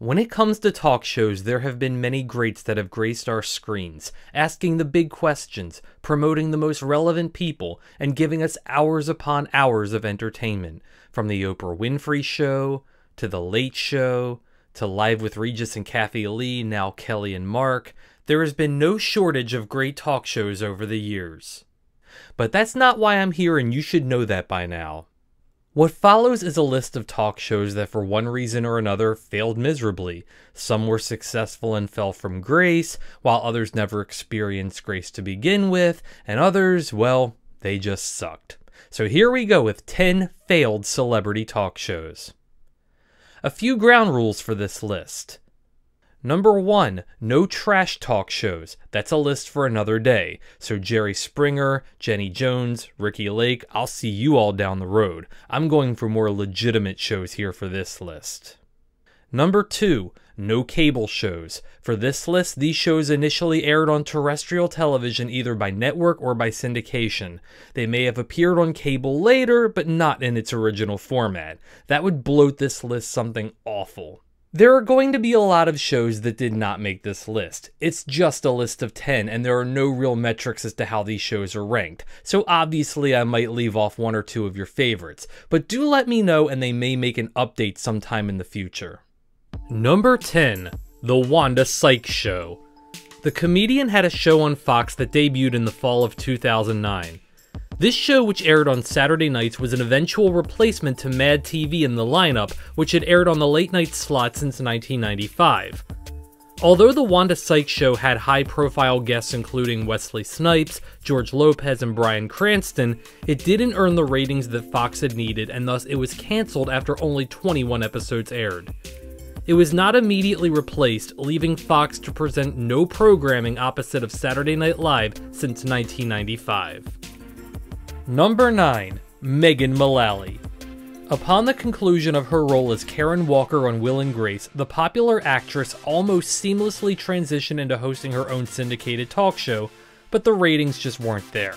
When it comes to talk shows, there have been many greats that have graced our screens, asking the big questions, promoting the most relevant people, and giving us hours upon hours of entertainment. From The Oprah Winfrey Show, to The Late Show, to Live with Regis and Kathy Lee, now Kelly and Mark, there has been no shortage of great talk shows over the years. But that's not why I'm here, and you should know that by now. What follows is a list of talk shows that for one reason or another failed miserably. Some were successful and fell from grace, while others never experienced grace to begin with, and others, well, they just sucked. So here we go with 10 failed celebrity talk shows. A few ground rules for this list. Number 1, no trash talk shows. That's a list for another day. So Jerry Springer, Jenny Jones, Ricky Lake, I'll see you all down the road. I'm going for more legitimate shows here for this list. Number 2, no cable shows. For this list, these shows initially aired on terrestrial television either by network or by syndication. They may have appeared on cable later, but not in its original format. That would bloat this list something awful. There are going to be a lot of shows that did not make this list. It's just a list of 10, and there are no real metrics as to how these shows are ranked. So obviously I might leave off one or two of your favorites, but do let me know and they may make an update sometime in the future. Number 10, The Wanda Sykes Show. The comedian had a show on Fox that debuted in the fall of 2009. This show, which aired on Saturday nights, was an eventual replacement to Mad TV in the lineup, which had aired on the late-night slot since 1995. Although The Wanda Sykes Show had high-profile guests including Wesley Snipes, George Lopez, and Bryan Cranston, it didn't earn the ratings that Fox had needed, and thus it was cancelled after only 21 episodes aired. It was not immediately replaced, leaving Fox to present no programming opposite of Saturday Night Live since 1995. Number 9, Megan Mullally. Upon the conclusion of her role as Karen Walker on Will and Grace, the popular actress almost seamlessly transitioned into hosting her own syndicated talk show, but the ratings just weren't there.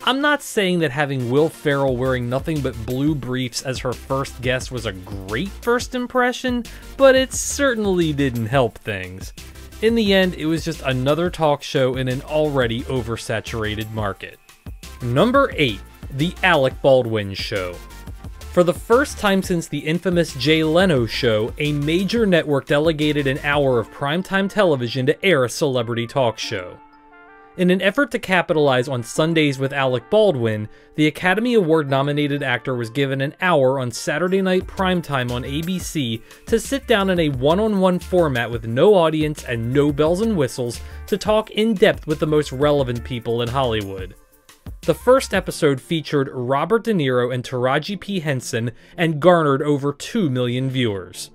I'm not saying that having Will Ferrell wearing nothing but blue briefs as her first guest was a great first impression, but it certainly didn't help things. In the end, it was just another talk show in an already oversaturated market. Number 8, The Alec Baldwin Show. For the first time since the infamous Jay Leno show, a major network delegated an hour of primetime television to air a celebrity talk show. In an effort to capitalize on Sundays with Alec Baldwin, the Academy Award-nominated actor was given an hour on Saturday night primetime on ABC to sit down in a one-on-one format with no audience and no bells and whistles to talk in depth with the most relevant people in Hollywood. The first episode featured Robert De Niro and Taraji P. Henson and garnered over 2 million viewers.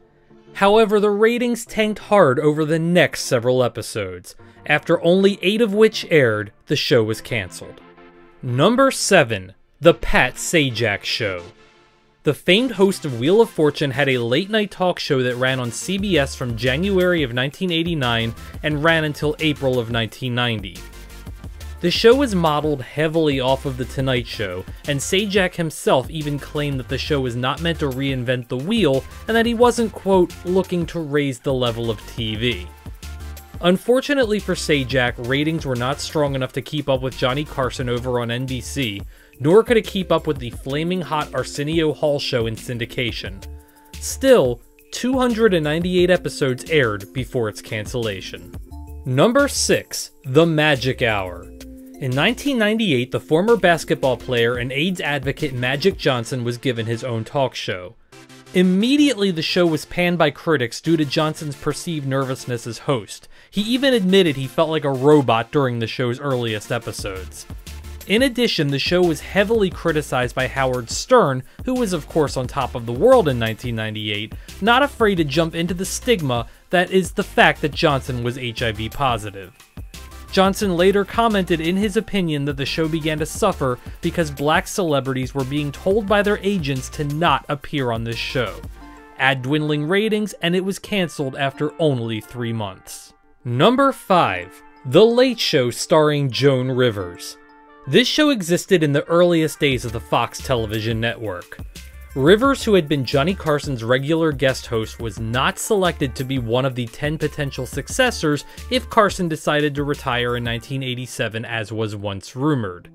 However, the ratings tanked hard over the next several episodes. After only 8 of which aired, the show was cancelled. Number 7, The Pat Sajak Show. The famed host of Wheel of Fortune had a late-night talk show that ran on CBS from January of 1989 and ran until April of 1990. The show was modeled heavily off of The Tonight Show, and Sajak himself even claimed that the show was not meant to reinvent the wheel and that he wasn't, quote, looking to raise the level of TV. Unfortunately for Sajak, ratings were not strong enough to keep up with Johnny Carson over on NBC, nor could it keep up with the flaming hot Arsenio Hall show in syndication. Still, 298 episodes aired before its cancellation. Number 6, The Magic Hour. In 1998, the former basketball player and AIDS advocate Magic Johnson was given his own talk show. Immediately, the show was panned by critics due to Johnson's perceived nervousness as host. He even admitted he felt like a robot during the show's earliest episodes. In addition, the show was heavily criticized by Howard Stern, who was of course on top of the world in 1998, not afraid to jump into the stigma that is the fact that Johnson was HIV positive. Johnson later commented in his opinion that the show began to suffer because black celebrities were being told by their agents to not appear on this show. Add dwindling ratings, and it was cancelled after only 3 months. Number 5, The Late Show starring Joan Rivers. This show existed in the earliest days of the Fox television network. Rivers, who had been Johnny Carson's regular guest host, was not selected to be one of the 10 potential successors if Carson decided to retire in 1987, as was once rumored.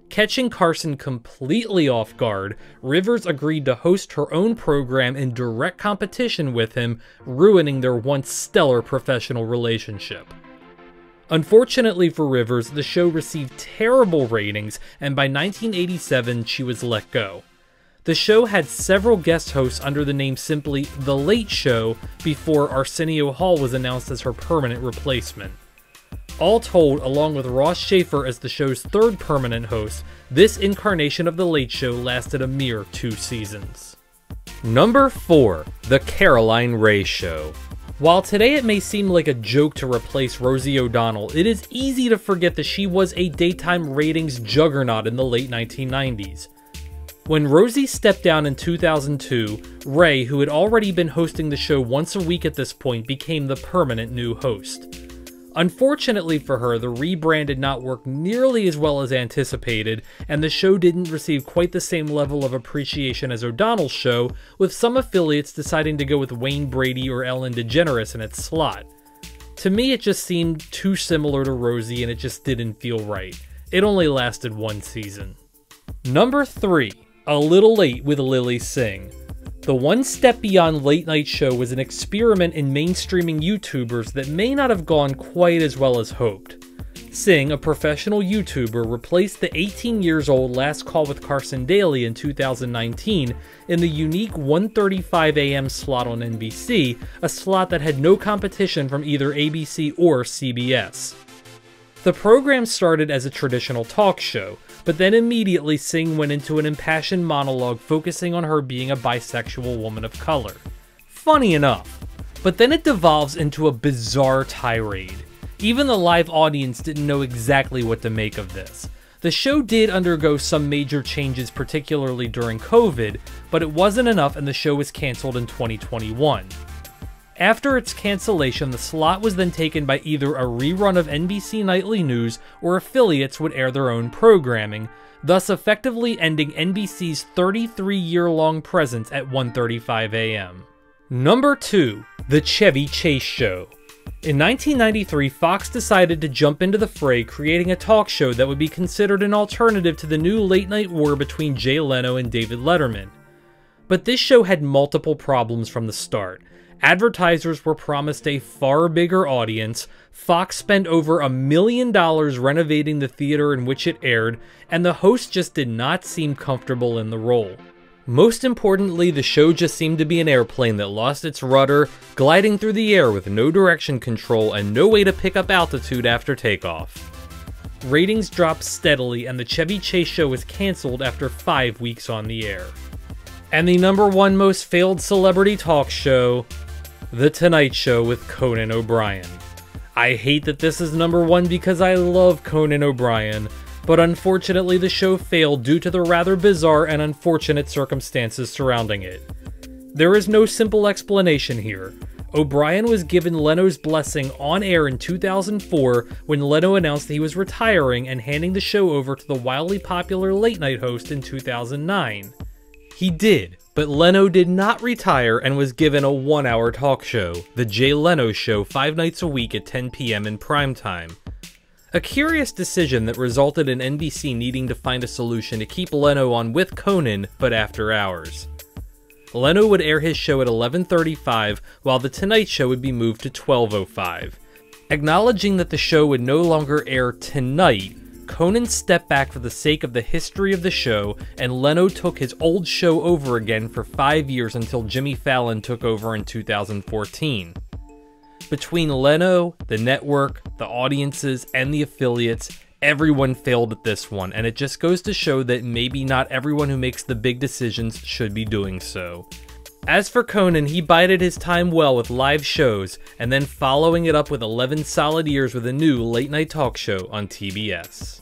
Catching Carson completely off guard, Rivers agreed to host her own program in direct competition with him, ruining their once stellar professional relationship. Unfortunately for Rivers, the show received terrible ratings, and by 1987 she was let go. The show had several guest hosts under the name simply The Late Show before Arsenio Hall was announced as her permanent replacement. All told, along with Ross Shafer as the show's third permanent host, this incarnation of The Late Show lasted a mere 2 seasons. Number 4. The Caroline Rhea Show. While today it may seem like a joke to replace Rosie O'Donnell, it is easy to forget that she was a daytime ratings juggernaut in the late 1990s. When Rosie stepped down in 2002, Rhea, who had already been hosting the show once a week at this point, became the permanent new host. Unfortunately for her, the rebrand did not work nearly as well as anticipated, and the show didn't receive quite the same level of appreciation as O'Donnell's show, with some affiliates deciding to go with Wayne Brady or Ellen DeGeneres in its slot. To me, it just seemed too similar to Rosie, and it just didn't feel right. It only lasted 1 season. Number 3. A Little Late with Lilly Singh. The One Step Beyond late night show was an experiment in mainstreaming YouTubers that may not have gone quite as well as hoped. Singh, a professional YouTuber, replaced the 18 years old Last Call with Carson Daly in 2019 in the unique 1:35 a.m. slot on NBC, a slot that had no competition from either ABC or CBS. The program started as a traditional talk show, but then immediately Singh went into an impassioned monologue focusing on her being a bisexual woman of color. Funny enough, but then it devolves into a bizarre tirade. Even the live audience didn't know exactly what to make of this. The show did undergo some major changes, particularly during COVID, but it wasn't enough and the show was canceled in 2021. After its cancellation, the slot was then taken by either a rerun of NBC Nightly News or affiliates would air their own programming, thus effectively ending NBC's 33-year-long presence at 1:35 a.m. Number 2. The Chevy Chase Show. In 1993, Fox decided to jump into the fray, creating a talk show that would be considered an alternative to the new late-night war between Jay Leno and David Letterman. But this show had multiple problems from the start. Advertisers were promised a far bigger audience, Fox spent over $1 million renovating the theater in which it aired, and the host just did not seem comfortable in the role. Most importantly, the show just seemed to be an airplane that lost its rudder, gliding through the air with no direction control and no way to pick up altitude after takeoff. Ratings dropped steadily, and the Chevy Chase Show was canceled after 5 weeks on the air. And the number 1 most failed celebrity talk show, The Tonight Show with Conan O'Brien. I hate that this is number 1 because I love Conan O'Brien, but unfortunately the show failed due to the rather bizarre and unfortunate circumstances surrounding it. There is no simple explanation here. O'Brien was given Leno's blessing on air in 2004 when Leno announced that he was retiring and handing the show over to the wildly popular late-night host in 2009. He did, but Leno did not retire and was given a 1-hour talk show, The Jay Leno Show, 5 nights a week at 10 p.m. in primetime. A curious decision that resulted in NBC needing to find a solution to keep Leno on with Conan, but after hours. Leno would air his show at 11:35, while The Tonight Show would be moved to 12:05. Acknowledging that the show would no longer air tonight, Conan stepped back for the sake of the history of the show, and Leno took his old show over again for 5 years until Jimmy Fallon took over in 2014. Between Leno, the network, the audiences, and the affiliates, everyone failed at this one, and it just goes to show that maybe not everyone who makes the big decisions should be doing so. As for Conan, he bided his time well with live shows, and then following it up with 11 solid years with a new late-night talk show on TBS.